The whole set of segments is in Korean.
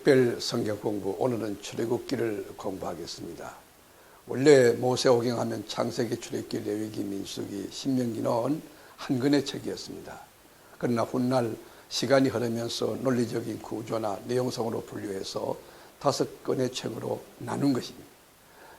특별 성경 공부, 오늘은 출애굽기를 공부하겠습니다. 원래 모세오경하면 창세기, 출애굽기, 레위기, 민수기, 신명기는 한 권의 책이었습니다. 그러나 훗날 시간이 흐르면서 논리적인 구조나 내용성으로 분류해서 5권의 책으로 나눈 것입니다.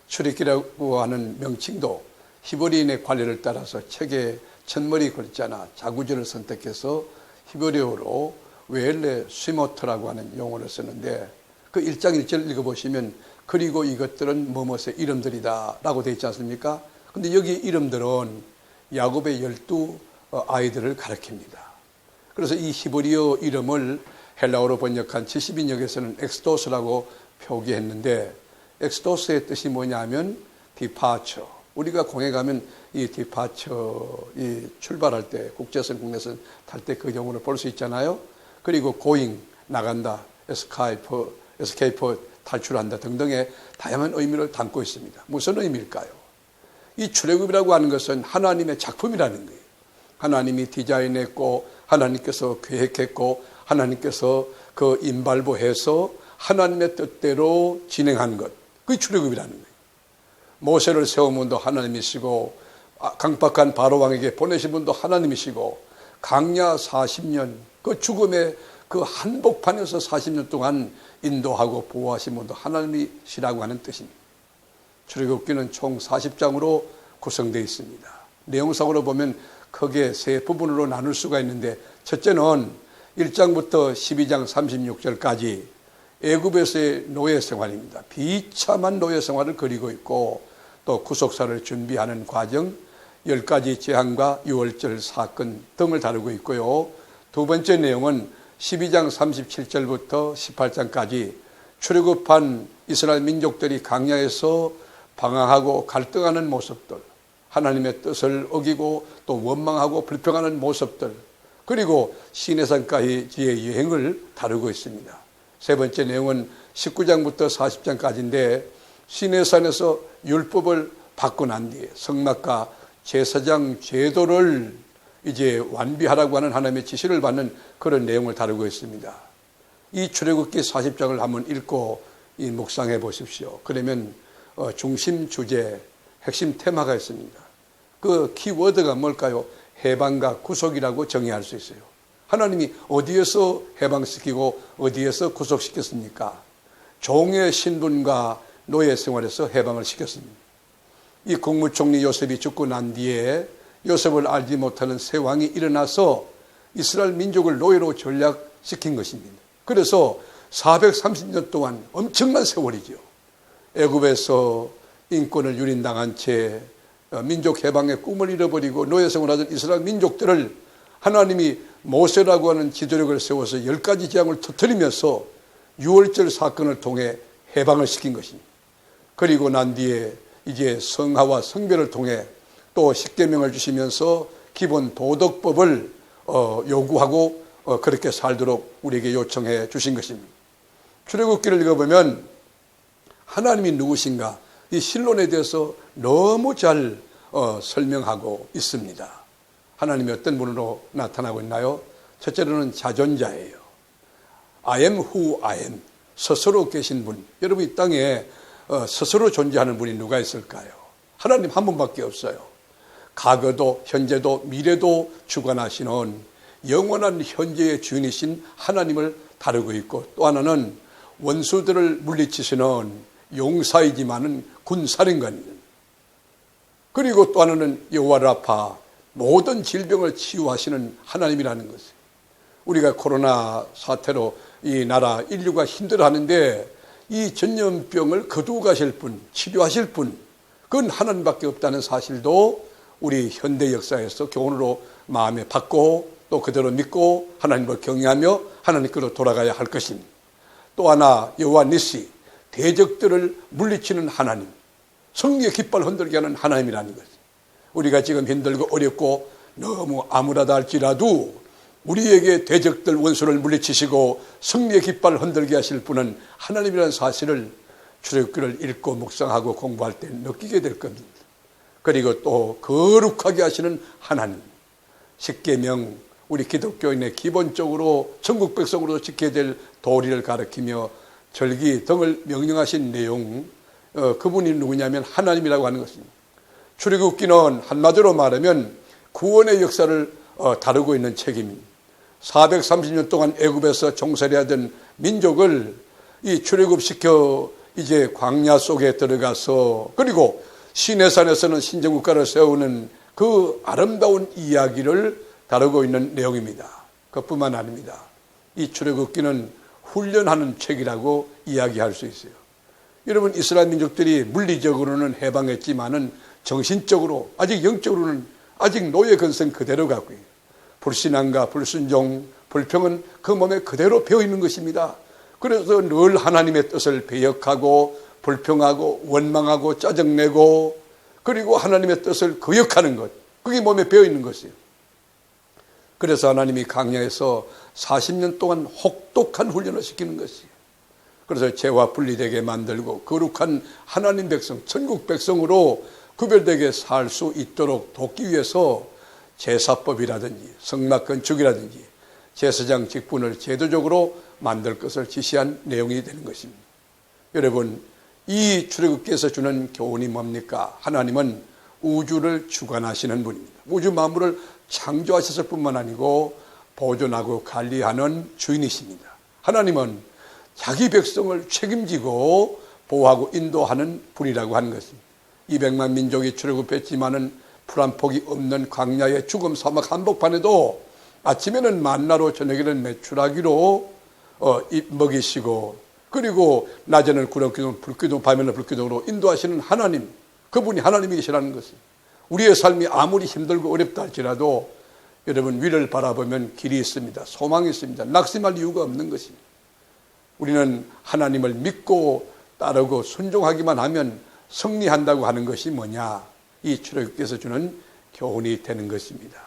출애굽기라고 하는 명칭도 히브리인의 관례를 따라서 책의 첫머리 글자나 자구절을 선택해서 히브리어로 웨엘레 스모트라고 하는 용어를 쓰는데, 그 1장 1절 읽어보시면 그리고 이것들은 뭐뭐의 이름들이다 라고 되어 있지 않습니까? 근데 여기 이름들은 야곱의 12 아이들을 가리킵니다. 그래서 이 히브리어 이름을 헬라어로 번역한 70인역에서는 엑스도스라고 표기했는데, 엑스도스의 뜻이 뭐냐면 디파처. 우리가 공에 가면 이 디파처, 이 출발할 때, 국제선, 국내선 탈 때 그 용어를 볼 수 있잖아요. 그리고 고잉, 나간다, 에스케이퍼, 탈출한다 등등의 다양한 의미를 담고 있습니다. 무슨 의미일까요? 이 출애굽이라고 하는 것은 하나님의 작품이라는 거예요. 하나님이 디자인했고, 하나님께서 계획했고, 하나님께서 그 임발부해서 하나님의 뜻대로 진행한 것, 그게 출애굽이라는 거예요. 모세를 세운 분도 하나님이시고, 강박한 바로왕에게 보내신 분도 하나님이시고, 강야 40년 그 죽음의 그 한복판에서 40년 동안 인도하고 보호하신 분도 하나님이시라고 하는 뜻입니다. 출애굽기는 총 40장으로 구성되어 있습니다. 내용상으로 보면 크게 세 부분으로 나눌 수가 있는데, 첫째는 1장부터 12장 36절까지 애굽에서의 노예 생활입니다. 비참한 노예 생활을 그리고 있고, 또 구속사를 준비하는 과정, 10가지 재앙과 유월절 사건 등을 다루고 있고요. 두 번째 내용은 12장 37절부터 18장까지 출애굽한 이스라엘 민족들이 광야에서 방황하고 갈등하는 모습들, 하나님의 뜻을 어기고 또 원망하고 불평하는 모습들, 그리고 시내산까지의 여행을 다루고 있습니다. 세 번째 내용은 19장부터 40장까지인데, 시내산에서 율법을 받고 난 뒤에 성막과 제사장 제도를 이제 완비하라고 하는 하나님의 지시를 받는 그런 내용을 다루고 있습니다. 이 출애굽기 40장을 한번 읽고 묵상해 보십시오. 그러면 중심 주제, 핵심 테마가 있습니다. 그 키워드가 뭘까요? 해방과 구속이라고 정의할 수 있어요. 하나님이 어디에서 해방시키고 어디에서 구속시켰습니까? 종의 신분과 노예 생활에서 해방을 시켰습니다. 이 국무총리 요셉이 죽고 난 뒤에 요셉을 알지 못하는 새 왕이 일어나서 이스라엘 민족을 노예로 전락시킨 것입니다. 그래서 430년 동안 엄청난 세월이죠. 애굽에서 인권을 유린당한 채 민족 해방의 꿈을 잃어버리고 노예 생활하던 이스라엘 민족들을 하나님이 모세라고 하는 지도력을 세워서 10가지 재앙을 터뜨리면서 유월절 사건을 통해 해방을 시킨 것입니다. 그리고 난 뒤에 이제 성화와 성별을 통해 또 십계명을 주시면서 기본 도덕법을 요구하고 그렇게 살도록 우리에게 요청해 주신 것입니다. 출애굽기를 읽어보면 하나님이 누구신가, 이 신론에 대해서 너무 잘 설명하고 있습니다. 하나님이 어떤 분으로 나타나고 있나요? 첫째로는 자존자예요. I am who I am. 스스로 계신 분. 여러분, 이 땅에 스스로 존재하는 분이 누가 있을까요? 하나님 한 분밖에 없어요. 과거도 현재도 미래도 주관하시는 영원한 현재의 주인이신 하나님을 다루고 있고, 또 하나는 원수들을 물리치시는 용사이지만은 군사령관입니다. 그리고 또 하나는 여호와 라파, 모든 질병을 치유하시는 하나님이라는 것이에요. 우리가 코로나 사태로 이 나라 인류가 힘들어하는데 이 전염병을 거두어 가실 분, 치료하실 분, 그건 하나님밖에 없다는 사실도 우리 현대 역사에서 교훈으로 마음에 받고 또 그대로 믿고 하나님을 경외하며 하나님께로 돌아가야 할 것입니다. 또 하나 여호와 니시, 대적들을 물리치는 하나님, 승리의 깃발 흔들게 하는 하나님이라는 것입니다. 우리가 지금 힘들고 어렵고 너무 암울하다 할지라도 우리에게 대적들 원수를 물리치시고 승리의 깃발을 흔들게 하실 분은 하나님이라는 사실을 출애굽기를 읽고 묵상하고 공부할 때 느끼게 될 겁니다. 그리고 또 거룩하게 하시는 하나님, 십계명, 우리 기독교인의 기본적으로 천국 백성으로 지켜야 될 도리를 가르치며 절기 등을 명령하신 내용, 그분이 누구냐면 하나님이라고 하는 것입니다. 출애굽기는 한마디로 말하면 구원의 역사를 다루고 있는 책입니다. 430년 동안 애굽에서 종살이하던 민족을 이 출애굽시켜 이제 광야 속에 들어가서, 그리고 시내산에서는 신정국가를 세우는 그 아름다운 이야기를 다루고 있는 내용입니다. 그뿐만 아닙니다. 이 출애굽기는 훈련하는 책이라고 이야기할 수 있어요. 여러분, 이스라엘 민족들이 물리적으로는 해방했지만은 정신적으로, 아직 영적으로는 아직 노예 근성 그대로 갖고 있어요. 불신앙과 불순종, 불평은 그 몸에 그대로 배어 있는 것입니다. 그래서 늘 하나님의 뜻을 배역하고 불평하고 원망하고 짜증내고, 그리고 하나님의 뜻을 거역하는 것, 그게 몸에 배어 있는 것이에요. 그래서 하나님이 광야에서 40년 동안 혹독한 훈련을 시키는 것이에요. 그래서 죄와 분리되게 만들고 거룩한 하나님 백성, 천국 백성으로 구별되게 살 수 있도록 돕기 위해서 제사법이라든지 성막 건축이라든지 제사장 직분을 제도적으로 만들 것을 지시한 내용이 되는 것입니다. 여러분, 이 출애굽기에서 주는 교훈이 뭡니까? 하나님은 우주를 주관하시는 분입니다. 우주 만물을 창조하셨을 뿐만 아니고 보존하고 관리하는 주인이십니다. 하나님은 자기 백성을 책임지고 보호하고 인도하는 분이라고 하는 것입니다. 200만 민족이 출애굽했지만은 풀 한 폭이 없는 광야의 죽음 사막 한복판에도 아침에는 만나로 저녁에는 메추라기로 먹이시고, 그리고 낮에는 구름기둥 불기둥 밤에는 불기둥으로 인도하시는 하나님, 그분이 하나님이시라는 것입니다. 우리의 삶이 아무리 힘들고 어렵다 할지라도 여러분, 위를 바라보면 길이 있습니다. 소망이 있습니다. 낙심할 이유가 없는 것입니다. 우리는 하나님을 믿고 따르고 순종하기만 하면 승리한다고 하는 것이 뭐냐? 이 출애굽기에서 주는 교훈이 되는 것입니다.